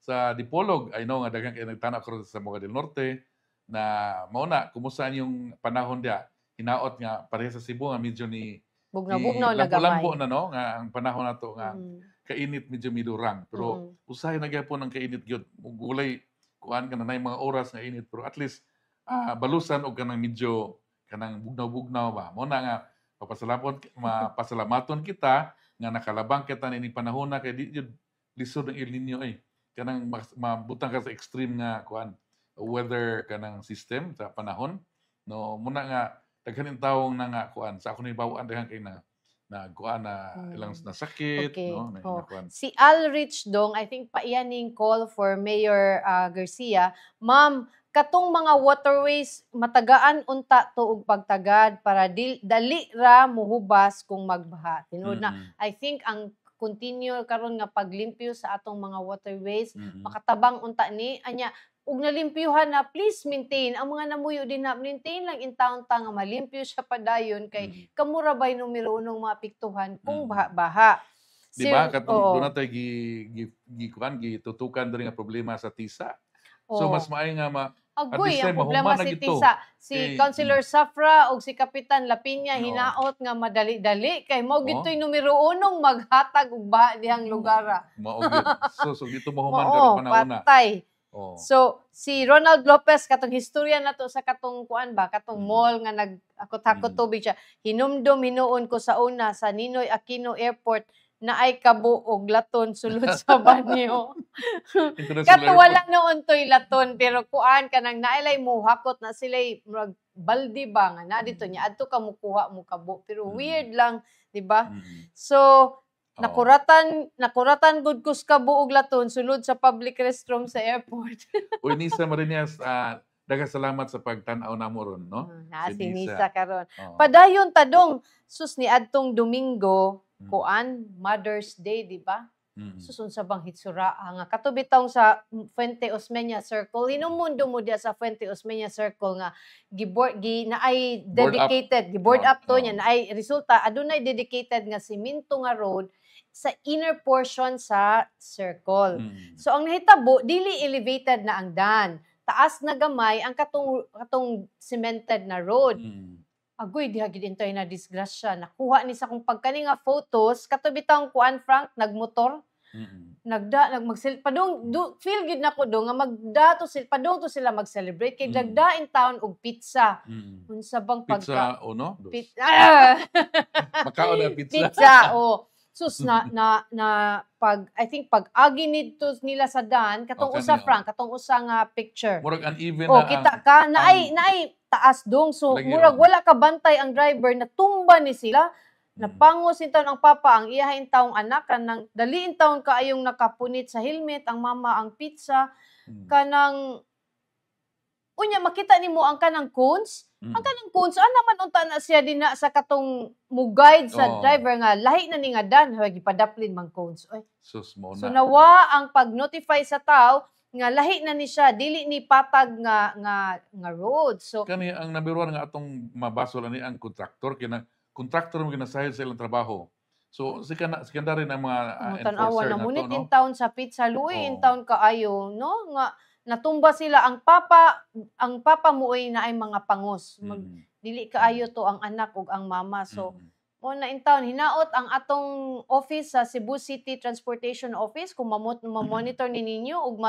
Sa Dipolog, I know nga daghang kay nagtanaw karon sa Moga del Norte na mauna kumusta yung panahon dia? Hinaot nga pareha sa Cebu nga medyo ni Bugnaw-bugnaw na lambo-lambo gamay. na no nga ang panahon nato nga Mm. kainit medyo midurang pero usahay na gyapon ang kainit gyud gulay kuan ka na nay mga oras nga init pero at least balusan og kanang medyo kanang bugnaw-bugnaw ba mo na nga mapasalamaton kita nga nakalabang kita ni panahon na kay di jud lisod ang El Nino kanang mabutang ka sa extreme nga kuan weather kanang system sa panahon no muna nga daghan tawong na nga kuan sa ako ni bawaan daghan kay na kuan na ilang nasakit Okay. no na kuan Si Alrich Dong, I think paiyaning call for Mayor Garcia. Ma'am, katong mga waterways matagaan unta tuog pagtagad para dali ra muhubas kung magbaha. Tinuod na, I think ang continue karon nga paglimpyo sa atong mga waterways makatabang unta ni anya ug nalimpyuhan na please maintain ang mga namuyo din na maintain lang in town ta nga malimpyo siya padayon kay kamura bay numero unong maapektuhan kung baha. Di ba katong doon natin gitutukan diri nga problema sa tisa. So mas maay nga Agoy, at ang least problema mahuman na si gito. Tisa, si Eh, Councilor Safra o si Kapitan Lapinya Oo. hinaot nga madali-dali kay mao Oo. gito'y numero unong maghatag og baha dihang lugar. Maugit. So dito mahuman Oo, karon panahon na. patay. Oh. So si Ronald Lopez katong historya nato sa katong kuan ba katong mall nga nag-akot-hakot tubig siya. Hinumdum hinuon ko sa una sa Ninoy Aquino Airport na ay kabo og laton sulod sa banyo. Kato wala noon toy laton pero kuan kanang nailay mo hakot na sila baldi ba nga na dito niya adto ka mukuha mo kabo pero weird lang, di ba? So nakuratan gud kus kabo og laton sulod sa public restroom sa airport. Uy, Nisa Marinas, daghang salamat sa pagtan-aw namo ron, no? Si Nisa karon. Oo. Padayon tadong sus ni adtong Domingo kuan Mother's Day, di ba? Susun sa bang hitsura nga katubi taong sa Fuente Osmeña Circle hinumundo mo dia sa Fuente Osmeña Circle nga na ay dedicated giboard up to nya na ay resulta adunay dedicated nga simento nga road sa inner portion sa circle. So ang nahitabo dili elevated na ang dan, taas na gamay ang katong cemented na road. Agoy diha gid intay na disgrasya nakuha ni sa kung pagkani nga photos katubi taong kuan Frank nagmotor feel gid nako do nga magdato sila padung to sila mag-celebrate kay dagdain taon og pizza unsa bang Pizza o no? Makaon na pizza. pizza sus na pag I think pag agi nito nila sa dan katong usa Frank katong usa nga picture Murag uneven na. kita ka naay taas dong so Lagi, murag wala ka bantay ang driver na tumba ni sila napangos in taon ang papa ang iyahin taong anak kanang daliin taon kaayong nakapunit sa helmet ang mama ang pizza kanang unya makita nimo ang kanang cones ang kanang cones naman unta na siya dinha sa katong muguide sa driver nga lahi na ni nga dan gipadaplin mang cones Sus mo na. so nawa ang pag-notify sa tao nga lahi na ni siya dili ni patag nga road so Kani ang number one nga atong mabasol ani ang contractor contractor mo ginasahil sa ilang trabaho. So secondary na mga tanawa enforcer na na munit to, no? in town sa pizza luoy in town kaayo no nga natumba sila ang papa mo ay na ay mga pangos dili kaayo to ang anak ug ang mama so mo na in town hinaot ang atong office sa Cebu City Transportation Office kung ma-monitor ni ninyo ug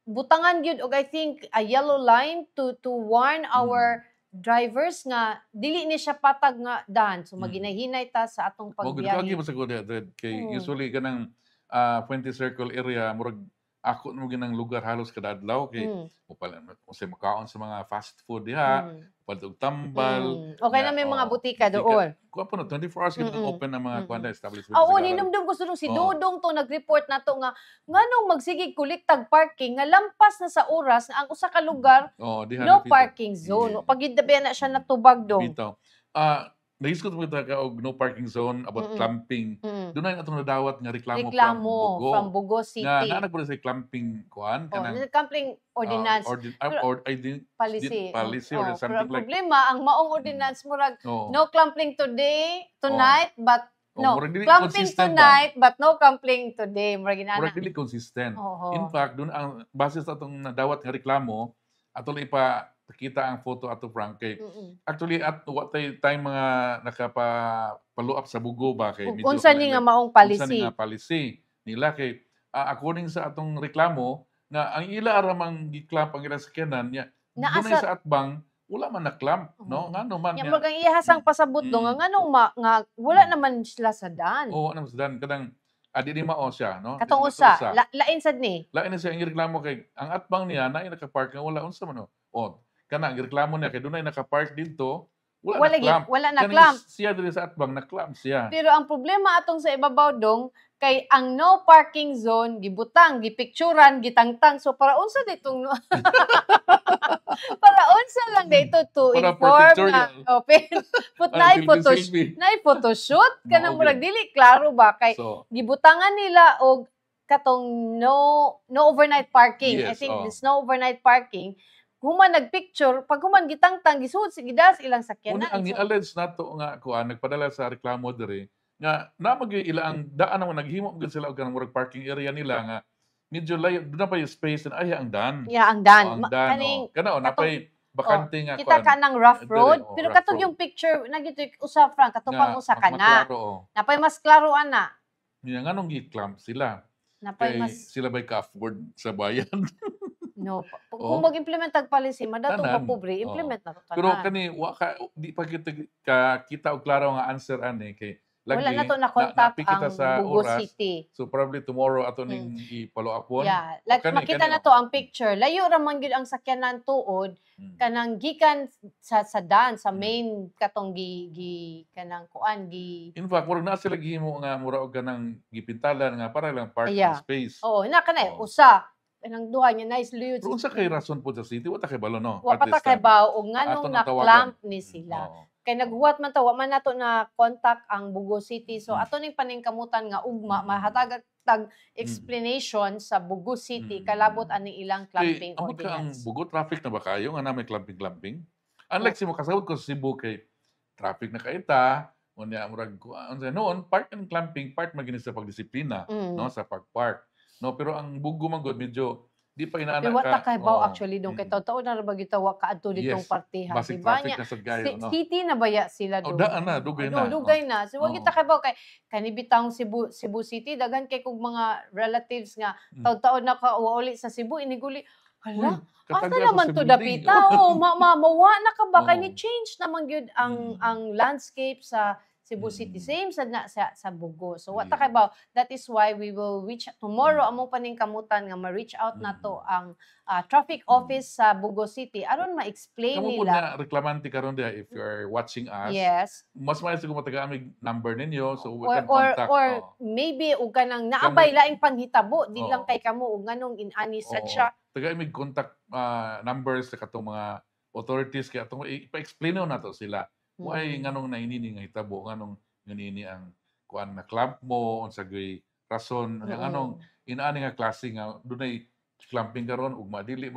butangan gyud og I think a yellow line to warn our drivers nga dili ni siya patag nga daan so maginahinay ta sa atong pagbiyahe. Mo sa kay usually kanang Fuente Circle area murag ako mo ginang lugar halos kada adlaw kay usay makaon sa mga fast food diha palit og tambal. Okay na may mga butika doon. Kuha po na 24 hours gid open ang mga kuan establishment. Oo, hinumdum ko sunod si Dodong to nag-report na to nga nganong magsigig kuliktag parking nga lampas na sa oras nga ang usa ka lugar diha no parking zone. Pag gidabi na siya natubag dong. Bitaw. Nahiskot mo ka og no parking zone about clamping. Doon na atong nadawat nga reklamo from Bugo City. Nga nagpud sa clamping kuan kanang clamping ordinance. Policy or something like. Problema ang maong ordinance murag no clamping tonight but no clamping tonight but no clamping today murag ginana. Murag dili consistent. In fact, doon ang base sa atong nadawat nga reklamo atol kita ang photo ato Frank kay Mm-mm. actually at what time mga nakapa-follow up sa bugo ba kay Ug unsa ni nga maong unsa ni policy? nga policy nila kay according sa atong reklamo nga ang ila aramang gi-clamp ang ilang sakyanan nya Naa dunay sa sa atbang wala man na clamp no Oo. ngano man nya nya murag ang iyahasang pasabot do nga nganong nga wala naman sila sa daan. oo ano sa dan kadang adi di mao siya no Katong Dili na to usa, lain sad ni. lain na siya ang reklamo kay ang atbang niya na naka-park nga wala unsa man oh kana ang reklamo niya kay dunay naka-park dito wala na clamp Wala na Kaning clamp. siya diri sa atbang na clamp siya Pero ang problema atong sa ibabaw dong kay ang no parking zone gibutang, gipicturan, gitangtang. So para unsa ditong no? Para unsa lang dito to Para for inform pictorial. nga put na selfie. photoshoot kanang Mao murag gyud. dili klaro ba kay so gibutangan nila og katong no overnight parking. I Yes, think oh. this no overnight parking human nagpicture pag human gitangtang gisuod si gidas ilang sakyanan. Una ang So, ni-allege nato nga kuan nagpadala sa reklamo diri nga namag ila ang daan naman naghimo gyud sila og kanang murag parking area nila nga medyo layo doon na pa yung space na ay ang daan. yeah, ang Oh, dan. ang daan. Kaning Kana napay bakante nga kita kuan. ka ng rough Dili, road, oh, pero rough katong road. yung picture nagito usa Frank katupang usa ka na. Maklaro, oh. Napay mas klaro ana. Nga nganong gi-clamp sila. Napay Kay mas sila ba'y ka-afford sa bayan? no. Oh. Kung mag-implement tag policy, madatong Tanan. mapobre, implement na to tanan. Pero kani wa ka di pa kita og klaro nga answer ani kay lagi wala na to na contact napikita ang sa Bugo oras. City. So probably tomorrow ato ning i-follow up on. Yeah, like kani- makita kani, na to ang picture. Layo ra man gyud ang sakyanan tuod kanang gikan sa dan sa main katong kanang kuan In fact, murag na sila gihimo nga mura og kanang gipintalan nga para lang parking Yeah. space. Oh, na kanay Oh. usa kanang duha niya nice luyod. Pero unsa kay rason po sa city wa ta kay balo no. Wa At pa ta this kay time. baw og nganong Ato nang na-clamp tawagan. ni sila. Oo. Kay naghuwat man ta wa man nato na contact ang Bugo City. So Mm. ato ning paningkamutan nga ugma Mm. mahatag tag explanation sa Bugo City Mm. kalabot aning ilang clamping Kay, amot ka ang ordinance. bugo traffic na ba kayo nga na may clamping. Unlike si mo kasabot ko sa Cebu kay traffic na kaita, unya murag unsa noon part ng clamping part magini sa pagdisiplina Mm. no sa pagpark. No pero ang bugo man gud medyo di pa inaana Pero wa ta kay baw Oo. actually dong kay Mm. taon na ra ba gitawa kaadto ditong Yes. partihan, Basic di ba traffic nya? na sad kayo no. City na baya sila O doon. daan na, dugay na. Dugay na. So wag Oo. kita kay baw kay kanibitang Cebu City daghan kay kog mga relatives nga Mm. taon-taon na ka uli sa Cebu iniguli. Hala, asa Katagya naman sa to building. dapita? Oh, mawa na ka ba kay Oo. ni change naman gyud ang Mm. ang landscape sa Cebu Mm. City same sad na sa Bugo. So wa ta Yeah. kay baw. That is why we will reach tomorrow among paningkamutan nga ma-reach out na to ang traffic office sa Bugo City aron ma-explain Kamo po nila. na reklamante karon dia if you are watching us. Yes. Mas maayo siguro matagamig number ninyo so we Or can contact. or Oo. maybe ug kanang naabay laing panghitabo di Oo. lang kay kamo ug nganong inani sad Oo. siya. Taga-imig contact numbers sa katong mga authorities kaya atong ipa-explain na to sila. Why Mm. nganong nainini nga hitabo nganong ganini ang kuan na club mo unsa gay rason Mm. nganong inaani nga klase nga dunay clamping karon ug dili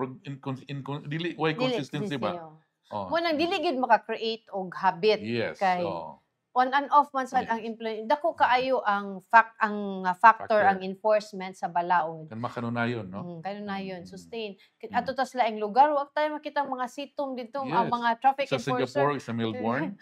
dili why consistency ba? Oh. Mo nang dili gid maka-create og habit Yes. kay oo. on and off man sad Yes. ang employee. Dako kaayo ang factor Factor. ang enforcement sa balaod. Kan makanunayon no. Kanon na yun, Mm. sustain. Mm. Ato tas laing lugar, wag tayo makita mga sitong dito, ang Yes. mga traffic Sa enforcer. Singapore, sa Melbourne.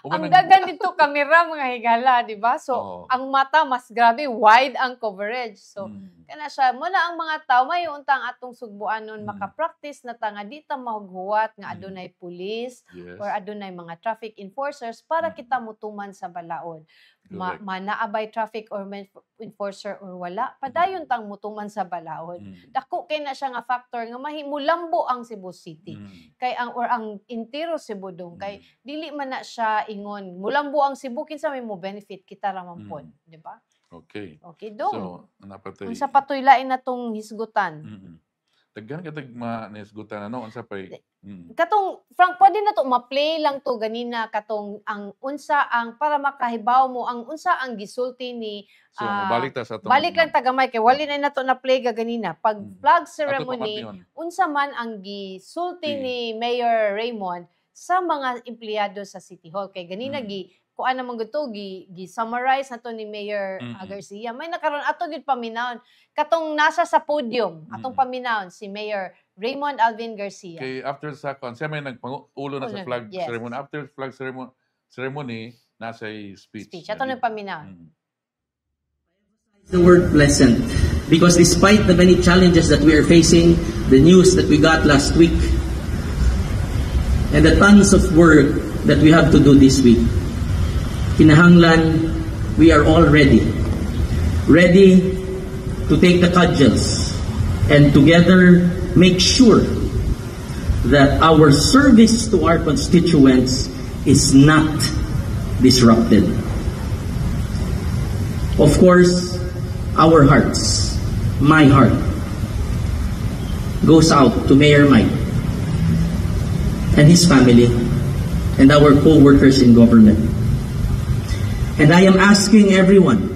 Ang dagan dito kamera mga higala, di ba? So, Oo. ang mata mas grabe, wide ang coverage. So, Mm. kana siya, muna ang mga tao, may untang atong sugbuan nun, Mm. makapractice na ta nga di ta mahughuwat nga Mm. adunay pulis Yes. or adunay mga traffic enforcers para Mm. kita mutuman sa balaod. Correct. Manaabay traffic or enforcer or wala, padayon tang mutuman sa balaod. Mm. Dako kay na siya nga factor nga mahimulambo ang Cebu City. Mm. Kay ang intero Cebu dong kay Mm. dili man na siya ingon mulambo ang Cebu kinsa may mo benefit kita ra man pod, di ba? Okay. Okay dong. So, napatay. Unsa patoy lain natong hisgutan? Mm. Daghan ka tagma nisgutan ano unsa pay. Katong Frank pwede na to ma-play lang to ganina katong ang unsa ang para makahibaw mo ang unsa ang gisulti ni So, balik ta sa atong balik lang tagamay kay wali na nato na play ga ganina pag Mm. flag ato ceremony pamation. unsa man ang gisulti Okay. ni Mayor Raymond sa mga empleyado sa City Hall kay ganina Mm. gi kuan naman gito gi-summarize nato ni Mayor Garcia. May nakaroon ato gid paminawon katong nasa sa podium atong paminawon si Mayor Raymond Alvin Garcia. Kay after sa kon, siya may nagpangulo na sa Ulo na, flag yes. ceremony. After flag ceremony, nasa speech. Ato nang paminawon. The word pleasant, because despite the many challenges that we are facing, the news that we got last week, and the tons of work that we have to do this week, kinahanglan, we are all ready to take the cudgels and together make sure that our service to our constituents is not disrupted. Of course, our hearts, my heart, goes out to Mayor Mike and his family and our co-workers in government. And I am asking everyone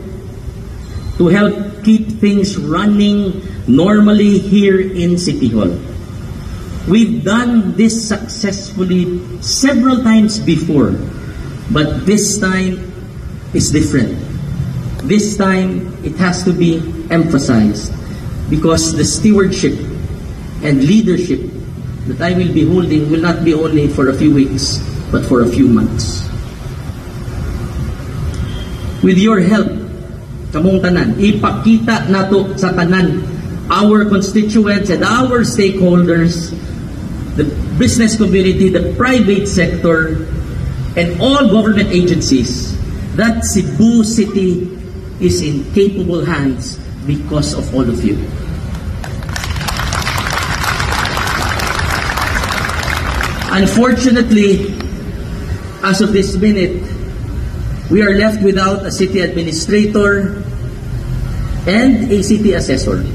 to help keep things running normally here in City Hall. We've done this successfully several times before, but this time is different. This time, it has to be emphasized because the stewardship and leadership that I will be holding will not be only for a few weeks, but for a few months. With your help, kamong tanan, ipakita nato sa tanan, our constituents and our stakeholders, the business community, the private sector, and all government agencies, that Cebu City is in capable hands because of all of you. Unfortunately, as of this minute, we are left without a city administrator and a city assessor.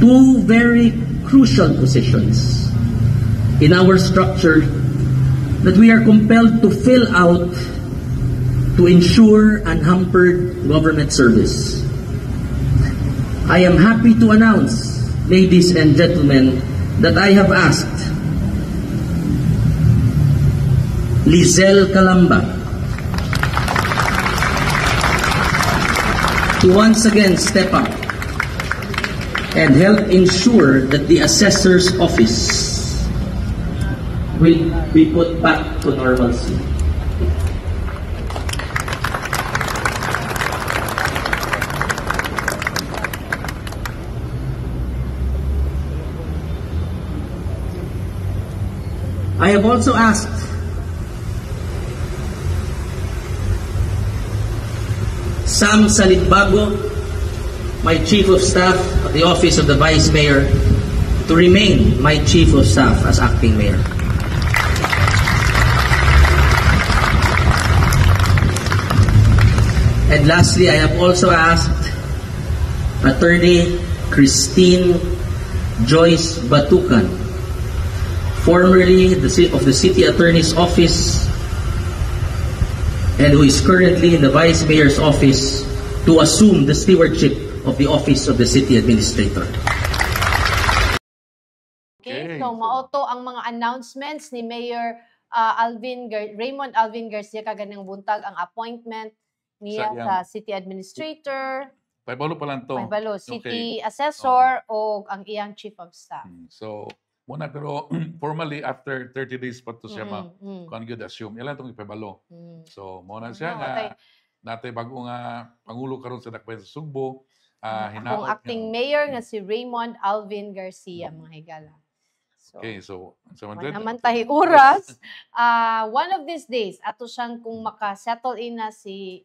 Two very crucial positions in our structure that we are compelled to fill out to ensure unhampered government service. I am happy to announce, ladies and gentlemen, that I have asked Lizelle Calamba to once again step up and help ensure that the assessor's office will be put back to normalcy. I have also asked Sam Salitbago, my Chief of Staff at the Office of the Vice Mayor, to remain my Chief of Staff as Acting Mayor. And lastly, I have also asked Attorney Christine Joyce Batucan, formerly of the City Attorney's Office and who is currently in the Vice Mayor's Office, to assume the stewardship of the Office of the City Administrator. Okay, so maoto ang mga announcements ni Mayor Raymond Alvin Garcia kaganang buntag ang appointment niya sa City Administrator, Paibalo pa lang to. Paibalo, City Assessor o ang iyang Chief of Staff. So, muna pero formally after 30 days pa to siya kung good assume. Ilan itong ipabalo. So, muna siya nga natay bago nga Pangulo karon sa Dakbayan sa Sugbo. Ang acting mayor nga si Raymond Alvin Garcia, mga higala. So, okay, so naman tayo oras. One of these days, ato siyang kung makasettle in na si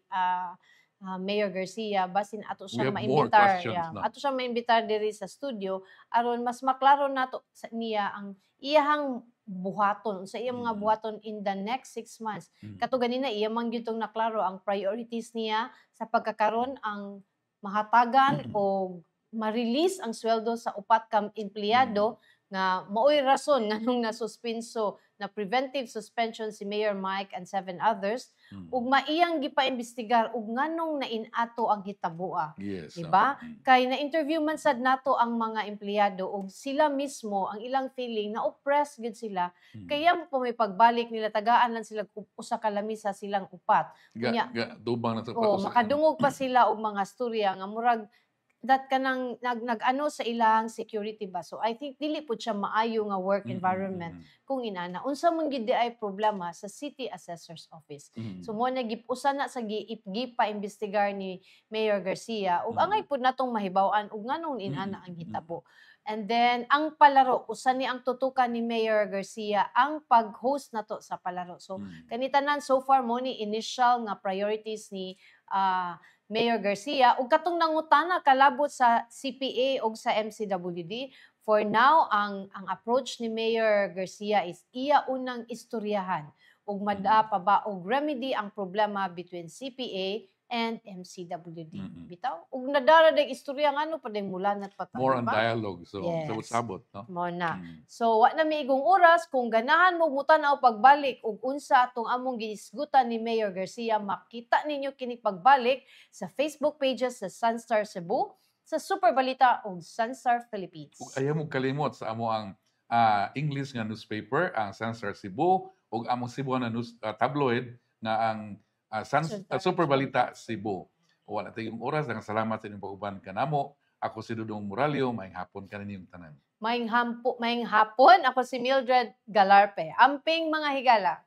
Mayor Garcia, basin ato siyang maimbitar. Ato siyang maimbitar diri sa studio aron mas maklaro nato sa niya ang iyang buhaton, sa iyang mga buhaton in the next 6 months. Kato ganina iya man gyud tong naklaro ang priorities niya sa pagkakaron ang mahatagan o ma-release ang sweldo sa upat ka empleyado nga maoy rason nganong nasuspenso na preventive suspension si Mayor Mike and 7 others ug maiyang gipaimbestigar ug nganong nainato ang hitabo. Yes. Diba? Kay na-interview man sad nato ang mga empleyado ug sila mismo ang ilang feeling na oppressed gid sila kaya mo pa may pagbalik nila tagaan lang sila usa ka lamisa silang upat. Unya, Dubang na sa makadungog pa sila og mga storya nga murag that kanang nag-ano sa ilang security ba. So I think dili pud siya maayo nga work environment kung inana. Unsa man gid di ay problema sa City Assessor's Office. So mo na gipusa na sa gipa-imbestigar ni Mayor Garcia ug angay pud natong mahibaw-an ug nganong inana ang hitabo. And then ang palaro usa ni ang tutukan ni Mayor Garcia ang pag-host nato sa palaro. So kanitanan so far mo ni initial nga priorities ni Mayor Garcia ug katong nangutana kalabot sa CPA ug sa MCWD. For now, ang approach ni Mayor Garcia is iya unang istoryahan ug madapa ba og remedy ang problema between CPA and MCWD. Bitaw ug nadara dag istorya ngano pa ding mulanat pa ta. More on dialogue. So, Yes. sabot-sabot, no? Mo na. So, wa na miigong oras kung ganahan mo mutanaw pagbalik ug unsa atong among giisgutan ni Mayor Garcia, makita ninyo kini pagbalik sa Facebook pages sa Sunstar Cebu, sa Super Balita ug Sunstar Philippines. Ug ayaw mo kalimot sa amo ang English nga newspaper, ang Sunstar Cebu, ug among Cebuana news tabloid nga ang Sunstar Super Balita Cebu. Wala tayong oras, daghang salamat sa inyong pag-uban kanamo. Ako si Dudong Moralio, maayong hapon kaninyong tanan. Maayong hapon, ako si Mildred Galarpe. Amping mga higala.